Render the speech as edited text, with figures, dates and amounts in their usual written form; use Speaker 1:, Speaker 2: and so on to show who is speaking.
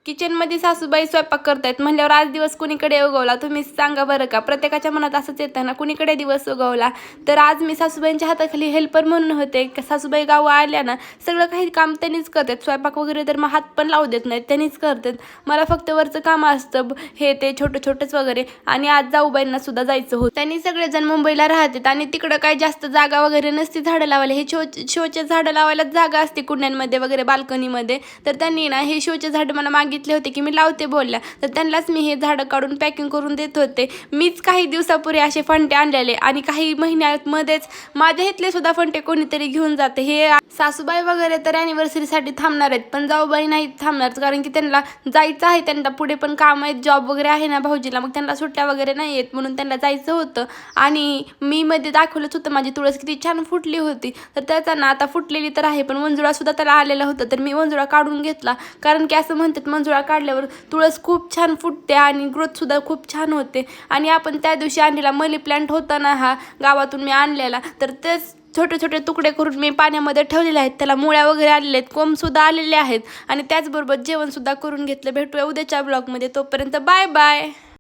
Speaker 1: किचनमध्ये सासूबाई स्वयंपाक करतायत म्हणल्यावर आज दिवस कुणीकडे उगवला तुम्हीच सांगा बरं का. प्रत्येकाच्या मनात असंच येतं ना, कुणीकडे दिवस उगवला. तर आज मी सासूबाईंच्या हाताखाली हेल्पर म्हणून होते. सासूबाई गाव आल्या ना सगळं काही काम त्यांनीच करतात. स्वयंपाक वगैरे तर मग हात पण लावू देत नाहीत, त्यांनीच करतात. मला फक्त वरचं काम असतं हे ते छोटंच वगैरे. आणि आज जाऊबाईंना सुद्धा जायचं होतं. त्यांनी सगळेजण मुंबईला राहतात आणि तिकडं काही जास्त जागा वगैरे नसते झाडं लावायला. हे शोचे झाडं लावायला जागा असते कुंड्यांमध्ये वगैरे बाल्कनीमध्ये. तर त्यांनी ना हे शोचे झाडं मला मागितले होते की मी लावते बोलल्या, तर त्यांनाच मी हे झाडं काढून पॅकिंग करून देत होते. मीच काही दिवसापूर्वी असे फंटे आणलेले आणि काही महिन्यामध्येच माझ्या इथले सुद्धा फंटे कोणीतरी घेऊन जाते. हे सासूबाई वगैरे तर अॅनिव्हर्सरीसाठी थांबणार आहेत, पण जाऊबाई नाही थांबणार, कारण की त्यांना जायचं आहे. त्यांना पुढे पण काम आहेत, जॉब वगैरे आहे ना भाऊजीला, मग त्यांना सुट्ट्या वगैरे नाही आहेत म्हणून त्यांना जायचं होतं. आणि मी मध्ये दाखवलंच होतं माझी तुळस किती छान फुटली होती. तर त्याचा ना आता फुटलेली तर आहे, पण मंजुळा सुद्धा त्याला आलेला होता. तर मी मंजुळा काढून घेतला, कारण की असं म्हणतात मंजुळा काढल्यावर तुळस खूप छान फुटते आणि ग्रोथ सुद्धा खूप छान होते. आणि आपण त्या दिवशी आणलेला मनी प्लांट होता ना, हा गावातून मी आणलेला, तर तेच छोटे छोटे तुकडे करून मी पाण्यामध्ये ठेवलेले आहेत. त्याला मुळ्या वगैरे आलेले आहेत, कोंबसुद्धा आलेले आहेत आणि त्याचबरोबर जेवणसुद्धा करून घेतलं. भेटूया उद्याच्या ब्लॉगमध्ये, तोपर्यंत बाय बाय.